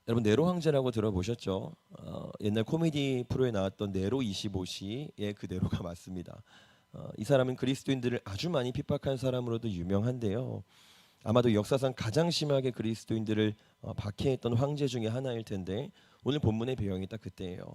여러분 네로 황제라고 들어보셨죠? 옛날 코미디 프로에 나왔던 네로 25시의 그 네로가 맞습니다. 이 사람은 그리스도인들을 아주 많이 핍박한 사람으로도 유명한데요. 아마도 역사상 가장 심하게 그리스도인들을 박해했던 황제 중에 하나일 텐데 오늘 본문의 배경이 딱 그때예요.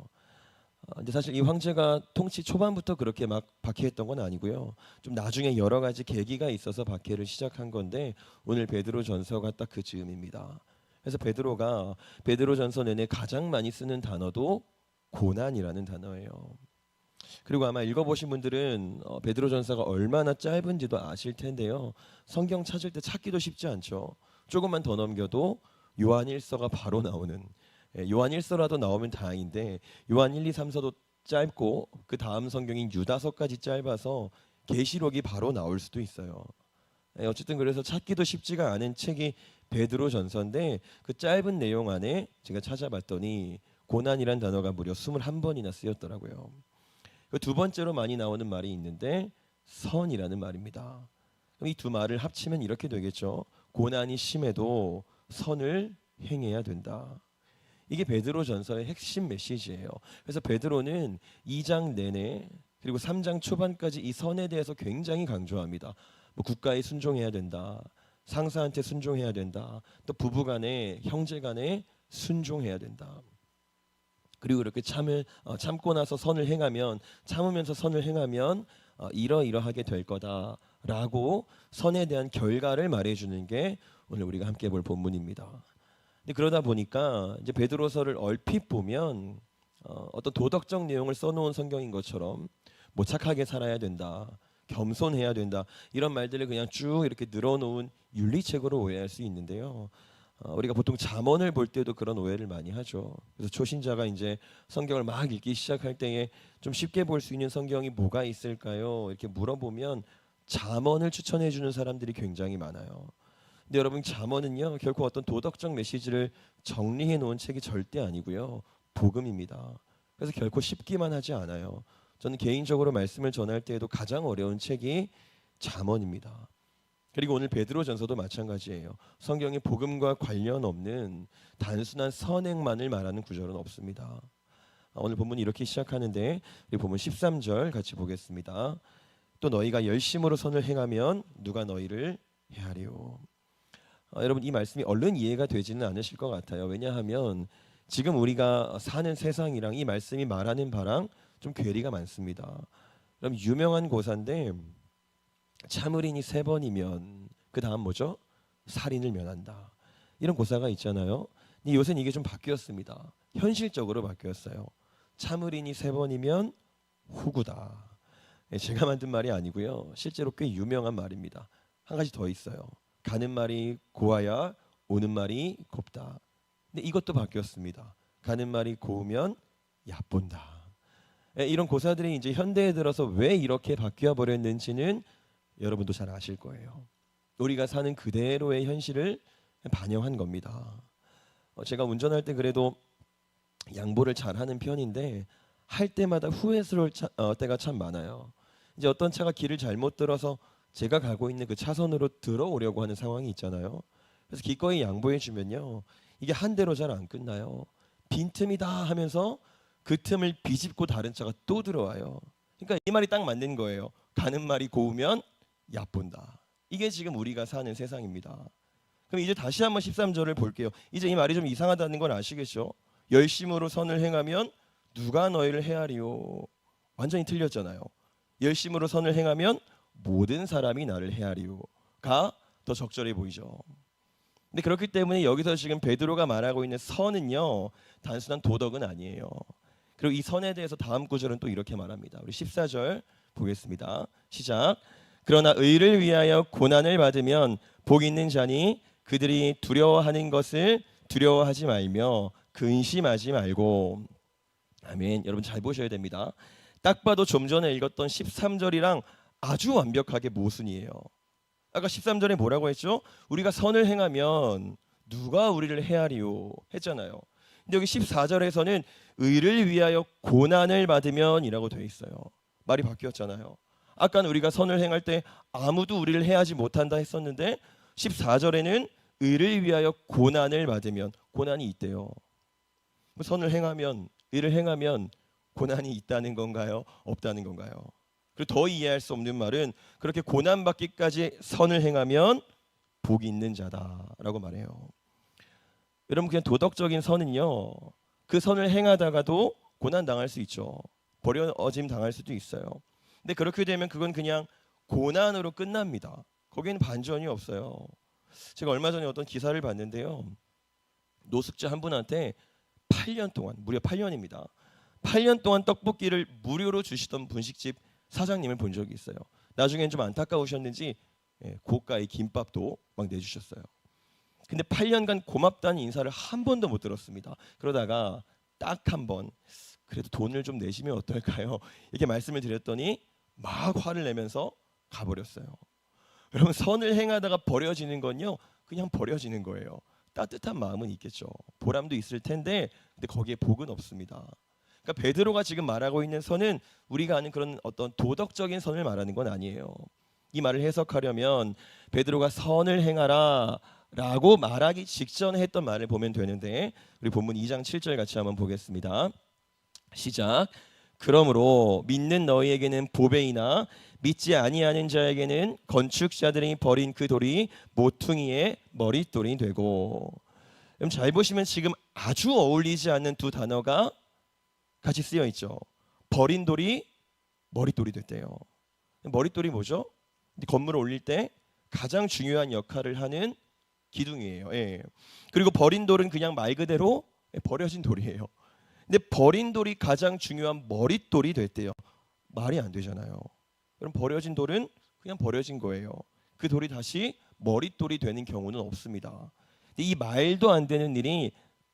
근데 사실 이 황제가 통치 초반부터 그렇게 막 박해했던 건 아니고요. 좀 나중에 여러 가지 계기가 있어서 박해를 시작한 건데 오늘 베드로 전서가 딱 그 즈음입니다. 그래서 베드로가 베드로 전서 내내 가장 많이 쓰는 단어도 고난이라는 단어예요. 그리고 아마 읽어보신 분들은 베드로 전서가 얼마나 짧은지도 아실 텐데요. 성경 찾을 때 찾기도 쉽지 않죠. 조금만 더 넘겨도 요한일서가 바로 나오는, 요한일서라도 나오면 다행인데 요한 1, 2, 3서도 짧고 그 다음 성경인 유다서까지 짧아서 계시록이 바로 나올 수도 있어요. 어쨌든 그래서 찾기도 쉽지가 않은 책이 베드로 전서인데 그 짧은 내용 안에 제가 찾아봤더니 고난이란 단어가 무려 21번이나 쓰였더라고요. 그 두 번째로 많이 나오는 말이 있는데 선이라는 말입니다. 그럼 이 두 말을 합치면 이렇게 되겠죠. 고난이 심해도 선을 행해야 된다. 이게 베드로 전서의 핵심 메시지예요. 그래서 베드로는 2장 내내 그리고 3장 초반까지 이 선에 대해서 굉장히 강조합니다. 뭐 국가에 순종해야 된다. 상사한테 순종해야 된다. 또 부부간에 형제간에 순종해야 된다. 그리고 이렇게 참고 나서 선을 행하면 참으면서 선을 행하면 이러이러하게 될 거다라고 선에 대한 결과를 말해주는 게 오늘 우리가 함께 볼 본문입니다. 근데 그러다 보니까 이제 베드로서를 얼핏 보면 어떤 도덕적 내용을 써놓은 성경인 것처럼 뭐 착하게 살아야 된다, 겸손해야 된다 이런 말들을 그냥 쭉 이렇게 늘어놓은 윤리책으로 오해할 수 있는데요. 우리가 보통 잠언을 볼 때도 그런 오해를 많이 하죠. 그래서 초신자가 이제 성경을 막 읽기 시작할 때에 좀 쉽게 볼 수 있는 성경이 뭐가 있을까요? 이렇게 물어보면 잠언을 추천해 주는 사람들이 굉장히 많아요. 근데 여러분 잠언은요 결코 어떤 도덕적 메시지를 정리해 놓은 책이 절대 아니고요. 복음입니다. 그래서 결코 쉽기만 하지 않아요. 저는 개인적으로 말씀을 전할 때에도 가장 어려운 책이 잠언입니다. 그리고 오늘 베드로전서도 마찬가지예요. 성경에 복음과 관련 없는 단순한 선행만을 말하는 구절은 없습니다. 오늘 본문이 이렇게 시작하는데 우리 본문 13절 같이 보겠습니다. 또 너희가 열심으로 선을 행하면 누가 너희를 해하리요. 여러분 이 말씀이 얼른 이해가 되지는 않으실 것 같아요. 왜냐하면 지금 우리가 사는 세상이랑 이 말씀이 말하는 바랑 좀 괴리가 많습니다. 그럼 유명한 고사인데 참을인이 3번이면 그 다음 뭐죠? 살인을 면한다. 이런 고사가 있잖아요. 근데 요새는 이게 좀 바뀌었습니다. 현실적으로 바뀌었어요. 참을인이 3번이면 후구다. 제가 만든 말이 아니고요. 실제로 꽤 유명한 말입니다. 한 가지 더 있어요. 가는 말이 고와야 오는 말이 곱다. 근데 이것도 바뀌었습니다. 가는 말이 고우면 얕본다. 이런 고사들이 이제 현대에 들어서 왜 이렇게 바뀌어 버렸는지는 여러분도 잘 아실 거예요. 우리가 사는 그대로의 현실을 반영한 겁니다. 제가 운전할 때 그래도 양보를 잘하는 편인데 할 때마다 후회스러울 때가 참 많아요. 이제 어떤 차가 길을 잘못 들어서 제가 가고 있는 그 차선으로 들어오려고 하는 상황이 있잖아요. 그래서 기꺼이 양보해 주면요. 이게 한 대로 잘 안 끝나요. 빈틈이다 하면서 그 틈을 비집고 다른 차가 또 들어와요. 그러니까 이 말이 딱 맞는 거예요. 가는 말이 고우면 얕본다. 이게 지금 우리가 사는 세상입니다. 그럼 이제 다시 한번 13절을 볼게요. 이제 이 말이 좀 이상하다는 걸 아시겠죠? 열심으로 선을 행하면 누가 너희를 해하리요. 완전히 틀렸잖아요. 열심으로 선을 행하면 모든 사람이 나를 해하리요가 더 적절해 보이죠. 근데 그렇기 때문에 여기서 지금 베드로가 말하고 있는 선은요 단순한 도덕은 아니에요. 그리고 이 선에 대해서 다음 구절은 또 이렇게 말합니다. 우리 14절 보겠습니다. 시작. 그러나 의를 위하여 고난을 받으면 복 있는 자니 그들이 두려워하는 것을 두려워하지 말며 근심하지 말고. 아멘. 여러분 잘 보셔야 됩니다. 딱 봐도 좀 전에 읽었던 13절이랑 아주 완벽하게 모순이에요. 아까 13절에 뭐라고 했죠? 우리가 선을 행하면 누가 우리를 해하리요 했잖아요. 근데 여기 14절에서는 의를 위하여 고난을 받으면 이라고 되어 있어요. 말이 바뀌었잖아요. 아까는 우리가 선을 행할 때 아무도 우리를 해하지 못한다 했었는데 14절에는 의를 위하여 고난을 받으면 고난이 있대요. 선을 행하면, 의를 행하면 고난이 있다는 건가요? 없다는 건가요? 그리고 더 이해할 수 없는 말은 그렇게 고난받기까지 선을 행하면 복이 있는 자다라고 말해요. 여러분, 그냥 도덕적인 선은요, 그 선을 행하다가도 고난 당할 수 있죠. 버려짐 당할 수도 있어요. 근데 그렇게 되면 그건 그냥 고난으로 끝납니다. 거기에는 반전이 없어요. 제가 얼마 전에 어떤 기사를 봤는데요, 노숙자 한 분한테 8년 동안, 무려 8년입니다. 8년 동안 떡볶이를 무료로 주시던 분식집 사장님을 본 적이 있어요. 나중엔 좀 안타까우셨는지 고가의 김밥도 막 내주셨어요. 근데 8년간 고맙다는 인사를 한 번도 못 들었습니다. 그러다가 딱 한 번, 그래도 돈을 좀 내시면 어떨까요? 이렇게 말씀을 드렸더니 막 화를 내면서 가버렸어요. 여러분, 선을 행하다가 버려지는 건요, 그냥 버려지는 거예요. 따뜻한 마음은 있겠죠. 보람도 있을 텐데, 근데 거기에 복은 없습니다. 그러니까 베드로가 지금 말하고 있는 선은 우리가 아는 그런 어떤 도덕적인 선을 말하는 건 아니에요. 이 말을 해석하려면 베드로가 선을 행하라 라고 말하기 직전에 했던 말을 보면 되는데, 우리 본문 2장 7절 같이 한번 보겠습니다. 시작. 그러므로 믿는 너희에게는 보배이나 믿지 아니하는 자에게는 건축자들이 버린 그 돌이 모퉁이의 머릿돌이 되고. 그럼 잘 보시면 지금 아주 어울리지 않는 두 단어가 같이 쓰여 있죠. 버린 돌이 머릿돌이 됐대요. 머릿돌이 뭐죠? 건물을 올릴 때 가장 중요한 역할을 하는 기둥이에요. 예. 그리고 버린 돌은 그냥 말 그대로 버려진 돌이에요. 근데 버린 돌이 가장 중요한 머릿돌이 됐대요. 말이 안 되잖아요. 그럼 버려진 돌은 그냥 버려진 거예요. 그 돌이 다시 머릿돌이 되는 경우는 없습니다. 근데 이 말도 안 되는 일이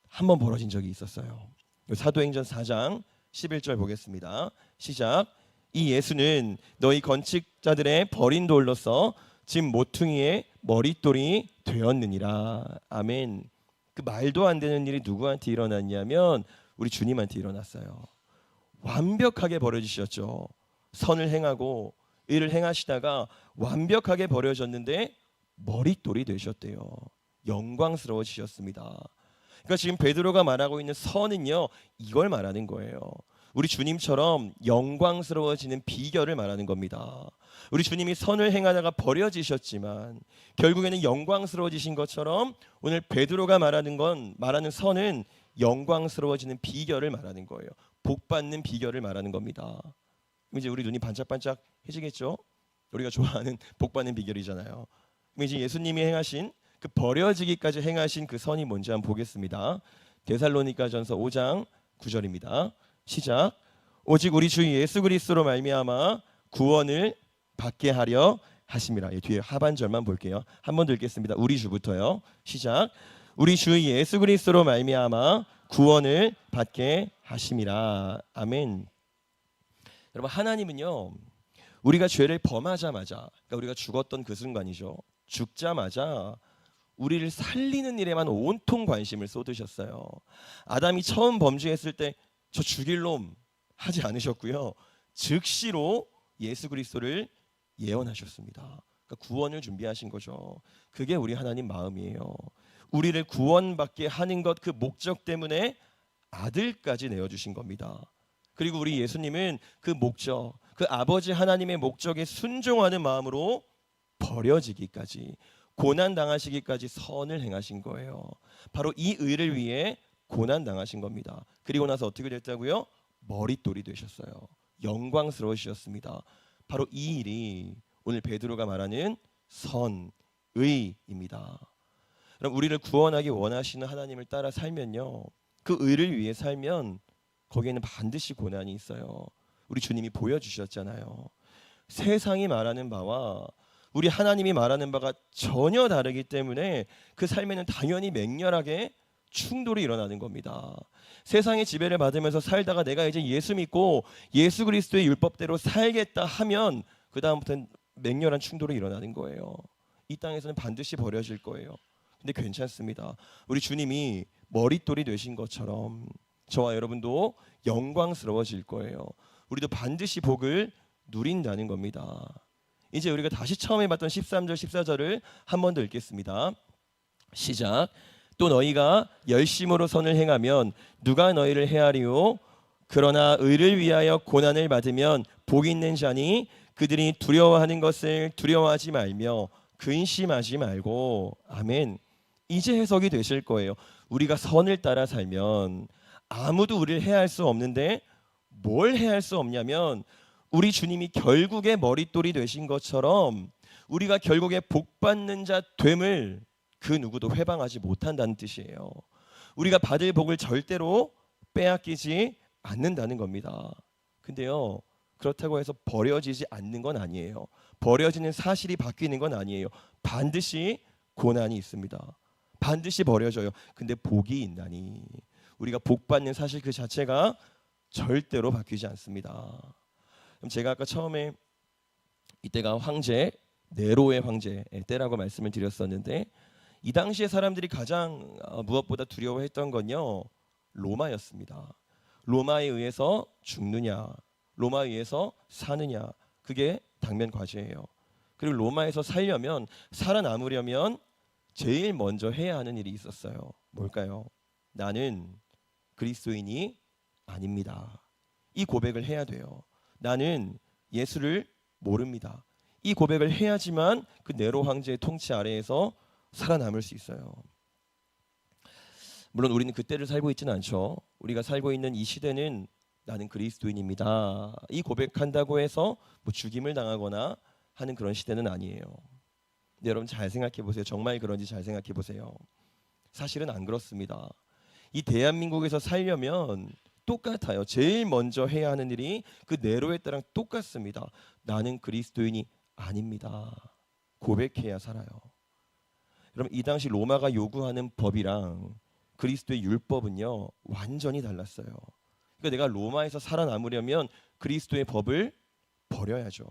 한번 벌어진 적이 있었어요. 사도행전 4장 11절 보겠습니다. 시작. 이 예수는 너희 건축자들의 버린 돌로서 집 모퉁이의 머릿돌이 되었느니라. 아멘. 그 말도 안 되는 일이 누구한테 일어났냐면 우리 주님한테 일어났어요. 완벽하게 버려지셨죠. 선을 행하고 의를 행하시다가 완벽하게 버려졌는데 머릿돌이 되셨대요. 영광스러워지셨습니다. 그러니까 지금 베드로가 말하고 있는 선은요, 이걸 말하는 거예요. 우리 주님처럼 영광스러워지는 비결을 말하는 겁니다. 우리 주님이 선을 행하다가 버려지셨지만 결국에는 영광스러워지신 것처럼 오늘 베드로가 말하는 선은 영광스러워지는 비결을 말하는 거예요. 복받는 비결을 말하는 겁니다. 이제 우리 눈이 반짝반짝 해지겠죠? 우리가 좋아하는 복받는 비결이잖아요. 이제 예수님이 행하신 그 버려지기까지 행하신 그 선이 뭔지 한번 보겠습니다. 데살로니가전서 5장 9절입니다. 시작. 오직 우리 주 예수 그리스도로 말미암아 구원을 받게 하려 하심이라. 뒤에 하반절만 볼게요. 한 번 더 읽겠습니다. 우리 주부터요. 시작. 우리 주 예수 그리스도로 말미암아 구원을 받게 하심이라. 아멘. 여러분, 하나님은요, 우리가 죄를 범하자마자, 그러니까 우리가 죽었던 그 순간이죠. 죽자마자 우리를 살리는 일에만 온통 관심을 쏟으셨어요. 아담이 처음 범죄했을 때 저 죽일 놈 하지 않으셨고요. 즉시로 예수 그리스도를 예언하셨습니다. 그러니까 구원을 준비하신 거죠. 그게 우리 하나님 마음이에요. 우리를 구원받게 하는 것, 그 목적 때문에 아들까지 내어주신 겁니다. 그리고 우리 예수님은 그 목적, 그 아버지 하나님의 목적에 순종하는 마음으로 버려지기까지, 고난 당하시기까지 선을 행하신 거예요. 바로 이 의를 위해 고난 당하신 겁니다. 그리고 나서 어떻게 됐다고요? 머릿돌이 되셨어요. 영광스러우셨습니다. 바로 이 일이 오늘 베드로가 말하는 선의입니다. 그럼 우리를 구원하기 원하시는 하나님을 따라 살면요, 그 의를 위해 살면 거기에는 반드시 고난이 있어요. 우리 주님이 보여주셨잖아요. 세상이 말하는 바와 우리 하나님이 말하는 바가 전혀 다르기 때문에 그 삶에는 당연히 맹렬하게 충돌이 일어나는 겁니다. 세상의 지배를 받으면서 살다가 내가 이제 예수 믿고 예수 그리스도의 율법대로 살겠다 하면 그 다음부터는 맹렬한 충돌이 일어나는 거예요. 이 땅에서는 반드시 버려질 거예요. 근데 괜찮습니다. 우리 주님이 머릿돌이 되신 것처럼 저와 여러분도 영광스러워질 거예요. 우리도 반드시 복을 누린다는 겁니다. 이제 우리가 다시 처음에 봤던 13절 14절을 한 번 더 읽겠습니다. 시작. 또 너희가 열심으로 선을 행하면 누가 너희를 헤아리요? 그러나 의를 위하여 고난을 받으면 복이 있는 자니 그들이 두려워하는 것을 두려워하지 말며 근심하지 말고. 아멘. 이제 해석이 되실 거예요. 우리가 선을 따라 살면 아무도 우리를 해할 수 없는데 뭘 해할 수 없냐면 우리 주님이 결국에 머릿돌이 되신 것처럼 우리가 결국에 복받는 자 됨을 그 누구도 회방하지 못한다는 뜻이에요. 우리가 받을 복을 절대로 빼앗기지 않는다는 겁니다. 근데요, 그렇다고 해서 버려지지 않는 건 아니에요. 버려지는 사실이 바뀌는 건 아니에요. 반드시 고난이 있습니다. 반드시 버려져요. 근데 복이 있나니 우리가 복 받는 사실 그 자체가 절대로 바뀌지 않습니다. 그럼 제가 아까 처음에 이때가 황제 네로의 황제의 때라고 말씀을 드렸었는데 이 당시에 사람들이 가장 무엇보다 두려워했던 건요 로마였습니다. 로마에 의해서 죽느냐, 로마에 의해서 사느냐, 그게 당면 과제예요. 그리고 로마에서 살려면, 살아남으려면 제일 먼저 해야 하는 일이 있었어요. 뭘까요? 나는 그리스도인이 아닙니다. 이 고백을 해야 돼요. 나는 예수를 모릅니다. 이 고백을 해야지만 그 네로 황제의 통치 아래에서 살아남을 수 있어요. 물론 우리는 그때를 살고 있지는 않죠. 우리가 살고 있는 이 시대는 나는 그리스도인입니다. 이 고백한다고 해서 뭐 죽임을 당하거나 하는 그런 시대는 아니에요. 근데 여러분 잘 생각해 보세요. 정말 그런지 잘 생각해 보세요. 사실은 안 그렇습니다. 이 대한민국에서 살려면 똑같아요. 제일 먼저 해야 하는 일이 그 네로의 때랑 똑같습니다. 나는 그리스도인이 아닙니다. 고백해야 살아요. 여러분 이 당시 로마가 요구하는 법이랑 그리스도의 율법은요 완전히 달랐어요. 그러니까 내가 로마에서 살아남으려면 그리스도의 법을 버려야죠.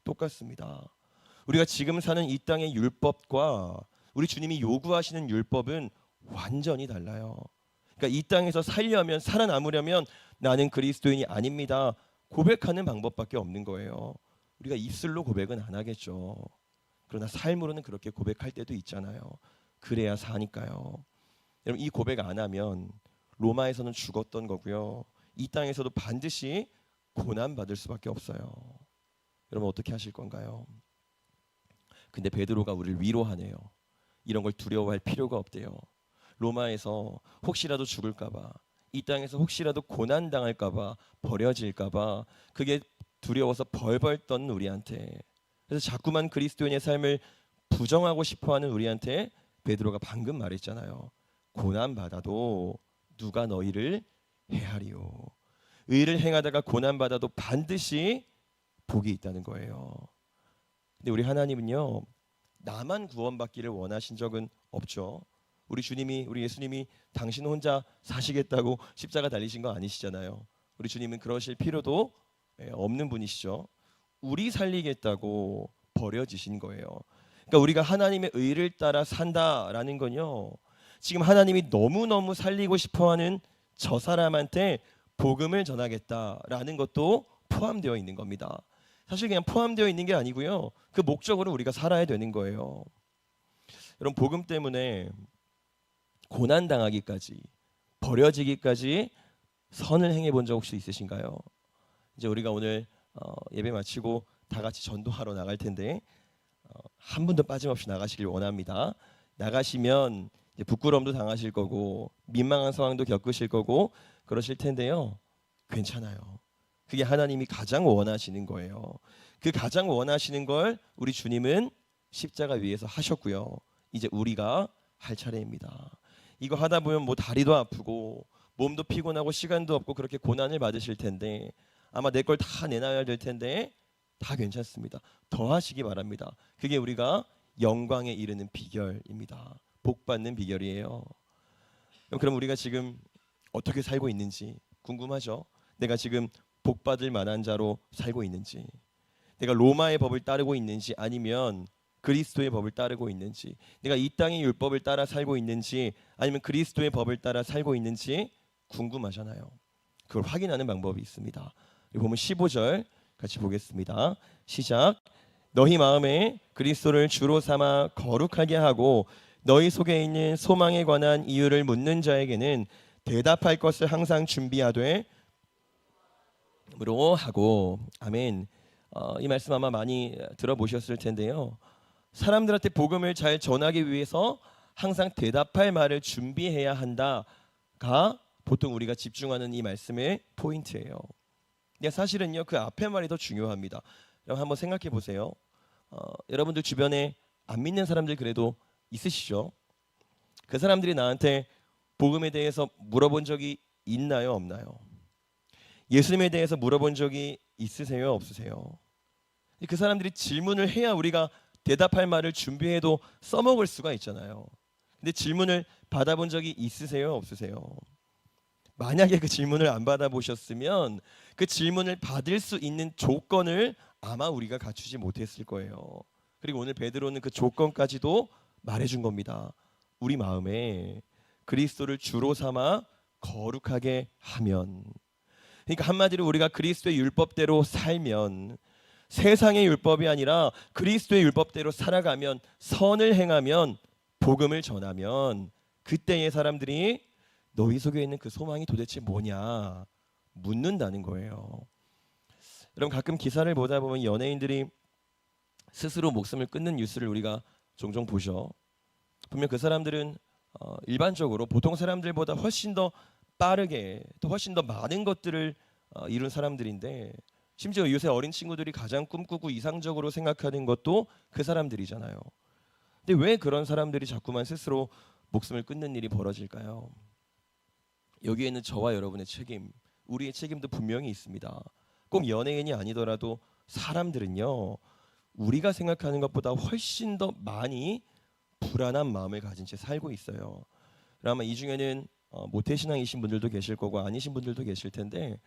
똑같습니다. 우리가 지금 사는 이 땅의 율법과 우리 주님이 요구하시는 율법은 완전히 달라요. 그러니까 이 땅에서 살려면, 살아남으려면 나는 그리스도인이 아닙니다. 고백하는 방법밖에 없는 거예요. 우리가 입술로 고백은 안 하겠죠. 그러나 삶으로는 그렇게 고백할 때도 있잖아요. 그래야 사니까요. 여러분 이 고백 안 하면 로마에서는 죽었던 거고요. 이 땅에서도 반드시 고난 받을 수밖에 없어요. 여러분 어떻게 하실 건가요? 근데 베드로가 우리를 위로하네요. 이런 걸 두려워할 필요가 없대요. 로마에서 혹시라도 죽을까봐, 이 땅에서 혹시라도 고난 당할까봐, 버려질까봐 그게 두려워서 벌벌 떠는 우리한테, 그래서 자꾸만 그리스도인의 삶을 부정하고 싶어하는 우리한테 베드로가 방금 말했잖아요. 고난 받아도 누가 너희를 헤아리요. 의를 행하다가 고난 받아도 반드시 복이 있다는 거예요. 근데 우리 하나님은요 나만 구원받기를 원하신 적은 없죠. 우리 주님이, 우리 예수님이 당신 혼자 사시겠다고 십자가 달리신 거 아니시잖아요. 우리 주님은 그러실 필요도 없는 분이시죠. 우리 살리겠다고 버려지신 거예요. 그러니까 우리가 하나님의 의를 따라 산다라는 건요 지금 하나님이 너무너무 살리고 싶어하는 저 사람한테 복음을 전하겠다라는 것도 포함되어 있는 겁니다. 사실 그냥 포함되어 있는 게 아니고요 그 목적으로 우리가 살아야 되는 거예요. 여러분 복음 때문에 고난당하기까지, 버려지기까지 선을 행해 본 적 혹시 있으신가요? 이제 우리가 오늘 예배 마치고 다 같이 전도하러 나갈 텐데 한 분도 빠짐없이 나가시길 원합니다. 나가시면 이제 부끄러움도 당하실 거고 민망한 상황도 겪으실 거고 그러실 텐데요. 괜찮아요. 그게 하나님이 가장 원하시는 거예요. 그 가장 원하시는 걸 우리 주님은 십자가 위에서 하셨고요. 이제 우리가 할 차례입니다. 이거 하다 보면 뭐 다리도 아프고 몸도 피곤하고 시간도 없고 그렇게 고난을 받으실 텐데 아마 내 걸 다 내놔야 될 텐데 다 괜찮습니다. 더 하시기 바랍니다. 그게 우리가 영광에 이르는 비결입니다. 복 받는 비결이에요. 그럼 우리가 지금 어떻게 살고 있는지 궁금하죠? 내가 지금 복 받을 만한 자로 살고 있는지, 내가 로마의 법을 따르고 있는지 아니면 그리스도의 법을 따르고 있는지, 내가 이 땅의 율법을 따라 살고 있는지 아니면 그리스도의 법을 따라 살고 있는지 궁금하잖아요. 그걸 확인하는 방법이 있습니다. 여기 보면 15절 같이 보겠습니다. 시작. 너희 마음에 그리스도를 주로 삼아 거룩하게 하고 너희 속에 있는 소망에 관한 이유를 묻는 자에게는 대답할 것을 항상 준비하되 으로 하고. 아멘. 이 말씀 아마 많이 들어보셨을 텐데요. 사람들한테 복음을 잘 전하기 위해서 항상 대답할 말을 준비해야 한다가 보통 우리가 집중하는 이 말씀의 포인트예요. 근데 사실은요, 그 앞에 말이 더 중요합니다. 여러분 한번 생각해 보세요. 여러분들 주변에 안 믿는 사람들 그래도 있으시죠? 그 사람들이 나한테 복음에 대해서 물어본 적이 있나요, 없나요? 예수님에 대해서 물어본 적이 있으세요, 없으세요? 그 사람들이 질문을 해야 우리가 대답할 말을 준비해도 써먹을 수가 있잖아요. 근데 질문을 받아본 적이 있으세요, 없으세요? 만약에 그 질문을 안 받아보셨으면 그 질문을 받을 수 있는 조건을 아마 우리가 갖추지 못했을 거예요. 그리고 오늘 베드로는 그 조건까지도 말해준 겁니다. 우리 마음에 그리스도를 주로 삼아 거룩하게 하면, 그러니까 한마디로 우리가 그리스도의 율법대로 살면, 세상의 율법이 아니라 그리스도의 율법대로 살아가면, 선을 행하면, 복음을 전하면, 그때의 사람들이 너희 속에 있는 그 소망이 도대체 뭐냐 묻는다는 거예요. 여러분 가끔 기사를 보다 보면 연예인들이 스스로 목숨을 끊는 뉴스를 우리가 종종 보죠. 분명 그 사람들은 일반적으로 보통 사람들보다 훨씬 더 빠르게 또 훨씬 더 많은 것들을 이룬 사람들인데, 심지어 요새 어린 친구들이 가장 꿈꾸고 이상적으로 생각하는 것도 그 사람들이잖아요. 근데 왜 그런 사람들이 자꾸만 스스로 목숨을 끊는 일이 벌어질까요? 여기에는 저와 여러분의 책임, 우리의 책임도 분명히 있습니다. 꼭 연예인이 아니더라도 사람들은요, 우리가 생각하는 것보다 훨씬 더 많이 불안한 마음을 가진 채 살고 있어요. 아마 이 중에는 모태신앙이신 분들도 계실 거고 아니신 분들도 계실 텐데,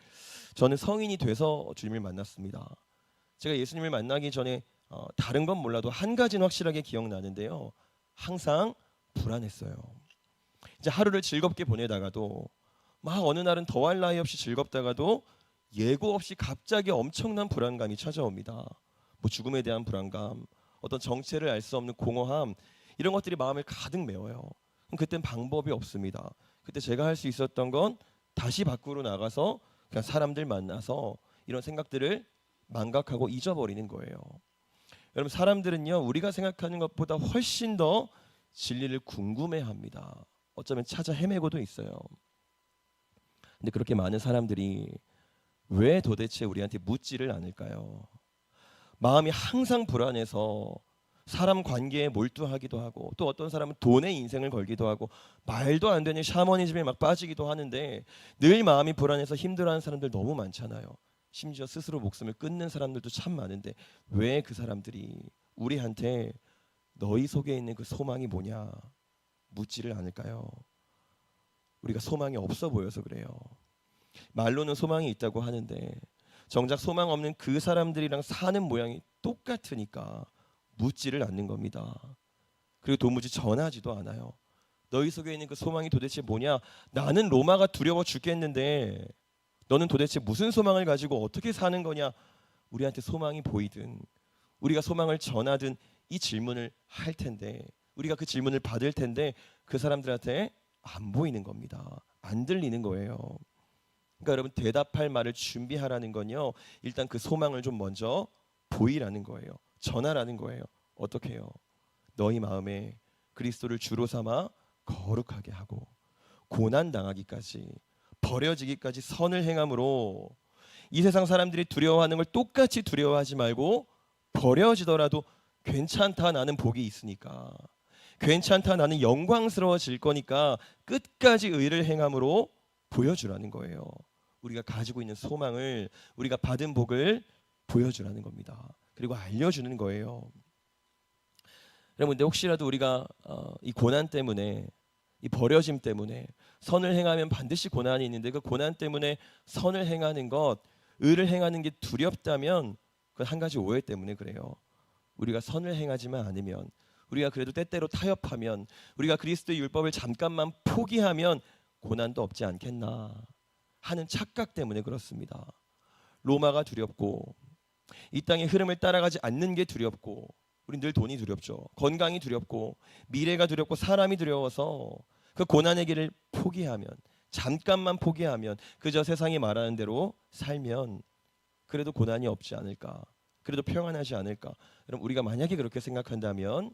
저는 성인이 돼서 주님을 만났습니다. 제가 예수님을 만나기 전에 다른 건 몰라도 한 가지는 확실하게 기억나는데요, 항상 불안했어요. 이제 하루를 즐겁게 보내다가도 막 어느 날은 더할 나위 없이 즐겁다가도 예고 없이 갑자기 엄청난 불안감이 찾아옵니다. 뭐 죽음에 대한 불안감, 어떤 정체를 알 수 없는 공허함, 이런 것들이 마음을 가득 메워요. 그땐 방법이 없습니다. 그때 제가 할 수 있었던 건 다시 밖으로 나가서 그냥 사람들 만나서 이런 생각들을 망각하고 잊어버리는 거예요. 여러분 사람들은요, 우리가 생각하는 것보다 훨씬 더 진리를 궁금해합니다. 어쩌면 찾아 헤매고도 있어요. 근데 그렇게 많은 사람들이 왜 도대체 우리한테 묻지를 않을까요? 마음이 항상 불안해서 사람 관계에 몰두하기도 하고, 또 어떤 사람은 돈에 인생을 걸기도 하고, 말도 안 되는 샤머니즘에 막 빠지기도 하는데, 늘 마음이 불안해서 힘들어하는 사람들 너무 많잖아요. 심지어 스스로 목숨을 끊는 사람들도 참 많은데, 왜 그 사람들이 우리한테 너희 속에 있는 그 소망이 뭐냐 묻지를 않을까요? 우리가 소망이 없어 보여서 그래요. 말로는 소망이 있다고 하는데 정작 소망 없는 그 사람들이랑 사는 모양이 똑같으니까 묻지를 않는 겁니다. 그리고 도무지 전하지도 않아요. 너희 속에 있는 그 소망이 도대체 뭐냐? 나는 로마가 두려워 죽겠는데 너는 도대체 무슨 소망을 가지고 어떻게 사는 거냐? 우리한테 소망이 보이든 우리가 소망을 전하든 이 질문을 할 텐데, 우리가 그 질문을 받을 텐데 그 사람들한테 안 보이는 겁니다. 안 들리는 거예요. 그러니까 여러분 대답할 말을 준비하라는 건요, 일단 그 소망을 좀 먼저 보이라는 거예요. 전하라는 거예요. 어떻게 해요? 너희 마음에 그리스도를 주로 삼아 거룩하게 하고 고난 당하기까지 버려지기까지 선을 행함으로 이 세상 사람들이 두려워하는 걸 똑같이 두려워하지 말고, 버려지더라도 괜찮다, 나는 복이 있으니까, 괜찮다, 나는 영광스러워질 거니까 끝까지 의를 행함으로 보여주라는 거예요. 우리가 가지고 있는 소망을, 우리가 받은 복을 보여주라는 겁니다. 그리고 알려주는 거예요. 여러분, 근데 혹시라도 우리가 이 고난 때문에, 이 버려짐 때문에, 선을 행하면 반드시 고난이 있는데 그 고난 때문에 선을 행하는 것, 의를 행하는 게 두렵다면 그건 한 가지 오해 때문에 그래요. 우리가 선을 행하지만 않으면, 우리가 그래도 때때로 타협하면, 우리가 그리스도의 율법을 잠깐만 포기하면 고난도 없지 않겠나 하는 착각 때문에 그렇습니다. 로마가 두렵고 이 땅의 흐름을 따라가지 않는 게 두렵고 우리 늘 돈이 두렵죠. 건강이 두렵고 미래가 두렵고 사람이 두려워서 그 고난의 길을 포기하면, 잠깐만 포기하면, 그저 세상이 말하는 대로 살면 그래도 고난이 없지 않을까, 그래도 평안하지 않을까. 여러분, 우리가 만약에 그렇게 생각한다면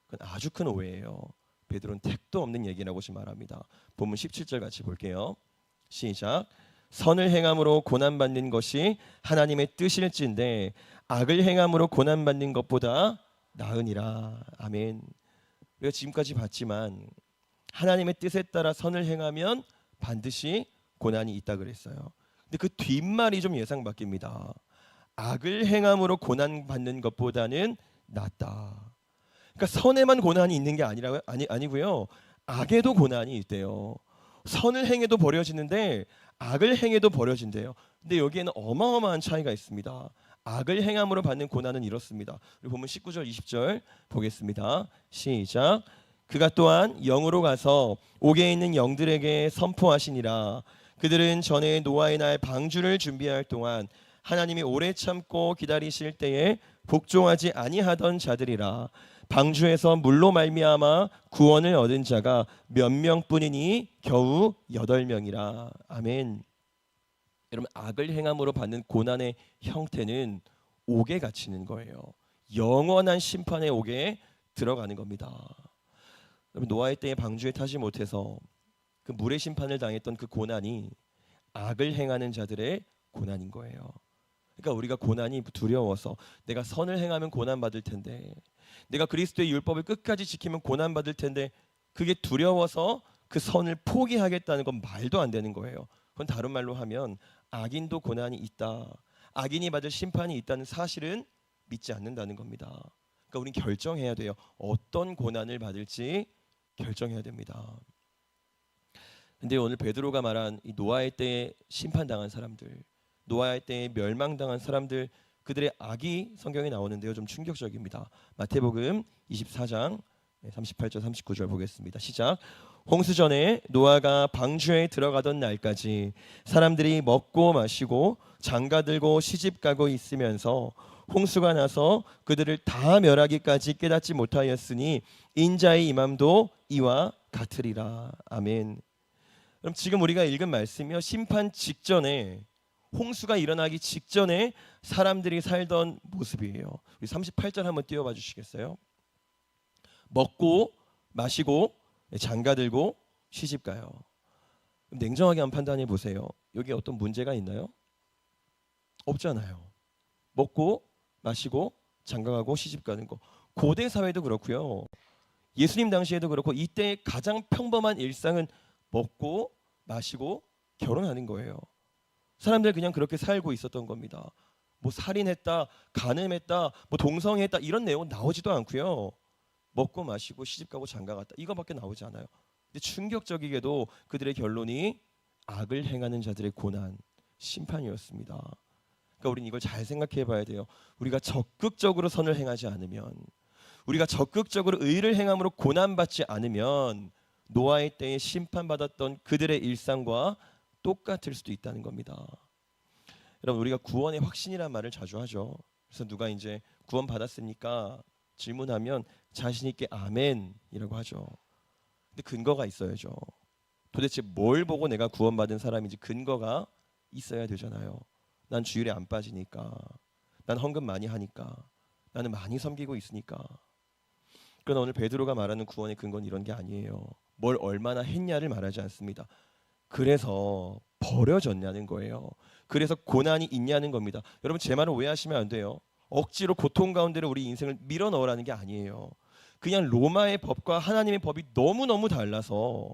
그건 아주 큰 오해예요. 베드로는 택도 없는 얘기라고 말합니다. 본문 17절 같이 볼게요. 시작. 선을 행함으로 고난받는 것이 하나님의 뜻일진데 악을 행함으로 고난받는 것보다 나으니라. 아멘. 우리가 지금까지 봤지만 하나님의 뜻에 따라 선을 행하면 반드시 고난이 있다 그랬어요. 근데 그 뒷말이 좀 예상 바뀝니다. 악을 행함으로 고난받는 것보다는 낫다. 그러니까 선에만 고난이 있는 게 아니고요. 악에도 고난이 있대요. 선을 행해도 버려지는데 악을 행해도 버려진대요. 근데 여기에는 어마어마한 차이가 있습니다. 악을 행함으로 받는 고난은 이렇습니다. 우리 보면 19절 20절 보겠습니다. 시작. 그가 또한 영으로 가서 옥에 있는 영들에게 선포하시니라. 그들은 전에 노아의 날 방주를 준비할 동안 하나님이 오래 참고 기다리실 때에 복종하지 아니하던 자들이라. 방주에서 물로 말미암아 구원을 얻은 자가 몇 명뿐이니 겨우 8명이라. 아멘. 여러분, 악을 행함으로 받는 고난의 형태는 옥에 갇히는 거예요. 영원한 심판의 옥에 들어가는 겁니다. 여러분, 노아의 때에 방주에 타지 못해서 그 물의 심판을 당했던 그 고난이 악을 행하는 자들의 고난인 거예요. 그러니까 우리가 고난이 두려워서, 내가 선을 행하면 고난 받을 텐데, 내가 그리스도의 율법을 끝까지 지키면 고난 받을 텐데, 그게 두려워서 그 선을 포기하겠다는 건 말도 안 되는 거예요. 그건 다른 말로 하면 악인도 고난이 있다, 악인이 받을 심판이 있다는 사실은 믿지 않는다는 겁니다. 그러니까 우린 결정해야 돼요. 어떤 고난을 받을지 결정해야 됩니다. 근데 오늘 베드로가 말한 이 노아의 때에 심판당한 사람들, 노아의 때에 멸망당한 사람들, 그들의 악이 성경에 나오는데요, 좀 충격적입니다. 마태복음 24장 38절 39절 보겠습니다. 시작. 홍수전에 노아가 방주에 들어가던 날까지 사람들이 먹고 마시고 장가들고 시집가고 있으면서 홍수가 나서 그들을 다 멸하기까지 깨닫지 못하였으니 인자의 임함도 이와 같으리라. 아멘. 그럼 지금 우리가 읽은 말씀이요, 심판 직전에, 홍수가 일어나기 직전에 사람들이 살던 모습이에요. 우리 38절 한번 띄워봐 주시겠어요? 먹고 마시고 장가들고 시집가요. 냉정하게 한번 판단해 보세요. 여기 어떤 문제가 있나요? 없잖아요. 먹고 마시고 장가가고 시집가는 거, 고대 사회도 그렇고요, 예수님 당시에도 그렇고, 이때 가장 평범한 일상은 먹고 마시고 결혼하는 거예요. 사람들 그냥 그렇게 살고 있었던 겁니다. 뭐 살인했다, 간음했다, 뭐 동성애했다, 이런 내용은 나오지도 않고요. 먹고 마시고 시집가고 장가갔다, 이거밖에 나오지 않아요. 근데 충격적이게도 그들의 결론이 악을 행하는 자들의 고난, 심판이었습니다. 그러니까 우리는 이걸 잘 생각해 봐야 돼요. 우리가 적극적으로 선을 행하지 않으면, 우리가 적극적으로 의를 행함으로 고난받지 않으면 노아의 때에 심판받았던 그들의 일상과 똑같을 수도 있다는 겁니다. 여러분, 우리가 구원의 확신이란 말을 자주 하죠. 그래서 누가 이제 구원 받았습니까? 질문하면 자신 있게 아멘이라고 하죠. 근데 근거가 있어야죠. 도대체 뭘 보고 내가 구원받은 사람인지 근거가 있어야 되잖아요. 난 주일에 안 빠지니까, 난 헌금 많이 하니까, 나는 많이 섬기고 있으니까. 그러나 오늘 베드로가 말하는 구원의 근거는 이런 게 아니에요. 뭘 얼마나 했냐를 말하지 않습니다. 그래서 버려졌냐는 거예요. 그래서 고난이 있냐는 겁니다. 여러분, 제 말을 오해하시면 안 돼요. 억지로 고통 가운데로 우리 인생을 밀어 넣으라는 게 아니에요. 그냥 로마의 법과 하나님의 법이 너무너무 달라서,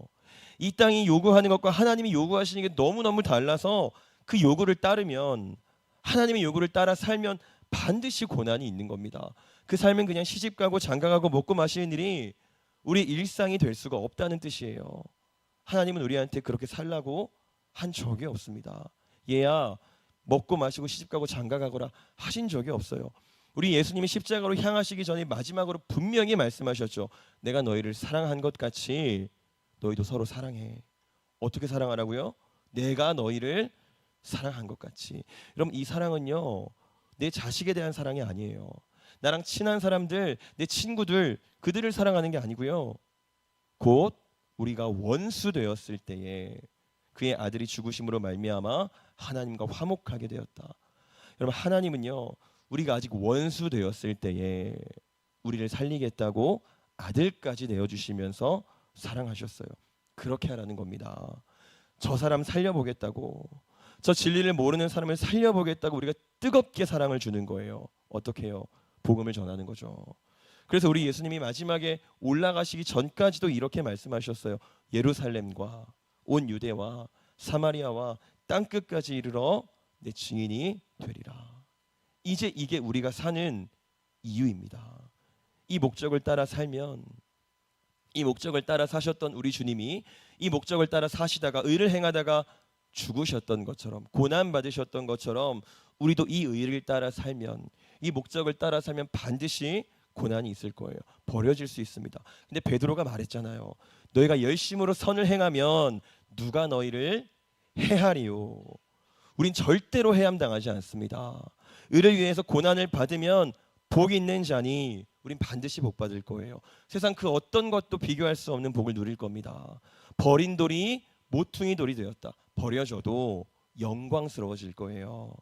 이 땅이 요구하는 것과 하나님이 요구하시는 게 너무너무 달라서 그 요구를 따르면, 하나님의 요구를 따라 살면 반드시 고난이 있는 겁니다. 그 삶은 그냥 시집가고 장가가고 먹고 마시는 일이 우리 일상이 될 수가 없다는 뜻이에요. 하나님은 우리한테 그렇게 살라고 한 적이 없습니다. 얘야 먹고 마시고 시집가고 장가가거라 하신 적이 없어요. 우리 예수님이 십자가로 향하시기 전에 마지막으로 분명히 말씀하셨죠. 내가 너희를 사랑한 것 같이 너희도 서로 사랑해. 어떻게 사랑하라고요? 내가 너희를 사랑한 것 같이. 여러분, 이 사랑은요, 내 자식에 대한 사랑이 아니에요. 나랑 친한 사람들, 내 친구들, 그들을 사랑하는 게 아니고요. 곧 우리가 원수 되었을 때에 그의 아들이 죽으심으로 말미암아 하나님과 화목하게 되었다. 여러분, 하나님은요, 우리가 아직 원수 되었을 때에 우리를 살리겠다고 아들까지 내어주시면서 사랑하셨어요. 그렇게 하라는 겁니다. 저 사람 살려보겠다고, 저 진리를 모르는 사람을 살려보겠다고 우리가 뜨겁게 사랑을 주는 거예요. 어떻게 해요? 복음을 전하는 거죠. 그래서 우리 예수님이 마지막에 올라가시기 전까지도 이렇게 말씀하셨어요. 예루살렘과 온 유대와 사마리아와 땅끝까지 이르러 내 증인이 되리라. 이제 이게 우리가 사는 이유입니다. 이 목적을 따라 살면, 이 목적을 따라 사셨던 우리 주님이 이 목적을 따라 사시다가 의를 행하다가 죽으셨던 것처럼, 고난 받으셨던 것처럼 우리도 이 의를 따라 살면, 이 목적을 따라 살면 반드시 고난이 있을 거예요. 버려질 수 있습니다. 근데 베드로가 말했잖아요. 너희가 열심으로 선을 행하면 누가 너희를 해하리요. 우린 절대로 해함당하지 않습니다. 의를 위해서 고난을 받으면 복이 있는 자니 우린 반드시 복 받을 거예요. 세상 그 어떤 것도 비교할 수 없는 복을 누릴 겁니다. 버린 돌이 모퉁이 돌이 되었다. 버려져도 영광스러워질 거예요.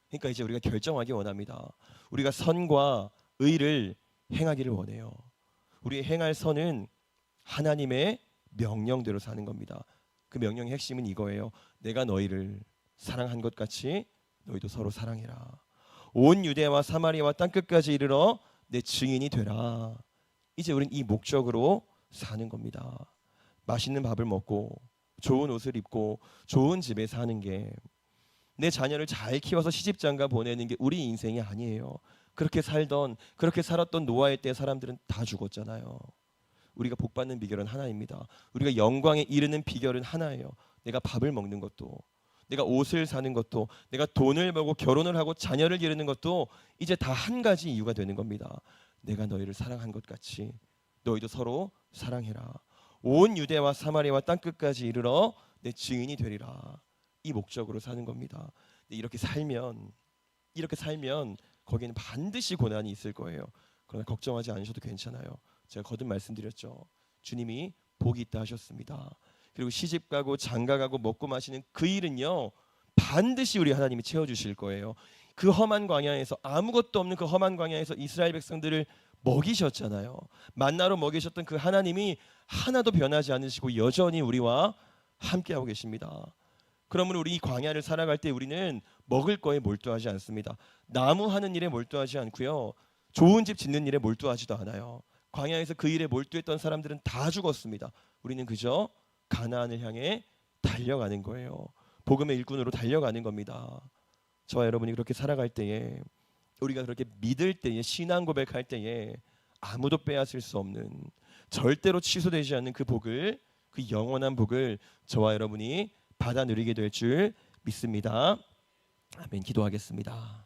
그러니까 이제 우리가 결정하기 원합니다. 우리가 선과 의를 행하기를 원해요. 우리의 행할 선은 하나님의 명령대로 사는 겁니다. 그 명령의 핵심은 이거예요. 내가 너희를 사랑한 것 같이 너희도 서로 사랑해라. 온 유대와 사마리아와 땅끝까지 이르러 내 증인이 되라. 이제 우린 이 목적으로 사는 겁니다. 맛있는 밥을 먹고 좋은 옷을 입고 좋은 집에 사는 게, 내 자녀를 잘 키워서 시집장가 보내는 게 우리 인생이 아니에요. 그렇게 살았던 노아의 때 사람들은 다 죽었잖아요. 우리가 복 받는 비결은 하나입니다. 우리가 영광에 이르는 비결은 하나예요. 내가 밥을 먹는 것도, 내가 옷을 사는 것도, 내가 돈을 벌고 결혼을 하고 자녀를 기르는 것도 이제 다 한 가지 이유가 되는 겁니다. 내가 너희를 사랑한 것 같이 너희도 서로 사랑해라. 온 유대와 사마리아와 땅끝까지 이르러 내 증인이 되리라. 이 목적으로 사는 겁니다. 이렇게 살면 거기에는 반드시 고난이 있을 거예요. 그러나 걱정하지 않으셔도 괜찮아요. 제가 거듭 말씀드렸죠. 주님이 복이 있다 하셨습니다. 그리고 시집가고 장가가고 먹고 마시는 그 일은요, 반드시 우리 하나님이 채워주실 거예요. 그 험한 광야에서, 아무것도 없는 그 험한 광야에서 이스라엘 백성들을 먹이셨잖아요. 만나로 먹이셨던 그 하나님이 하나도 변하지 않으시고 여전히 우리와 함께하고 계십니다. 그러면 우리 이 광야를 살아갈 때 우리는 먹을 거에 몰두하지 않습니다. 나무 하는 일에 몰두하지 않고요, 좋은 집 짓는 일에 몰두하지도 않아요. 광야에서 그 일에 몰두했던 사람들은 다 죽었습니다. 우리는 그저 가나안을 향해 달려가는 거예요. 복음의 일꾼으로 달려가는 겁니다. 저와 여러분이 그렇게 살아갈 때에, 우리가 그렇게 믿을 때에, 신앙 고백할 때에 아무도 빼앗을 수 없는, 절대로 취소되지 않는 그 복을, 그 영원한 복을 저와 여러분이 받아 누리게 될 줄 믿습니다. 아멘. 기도하겠습니다.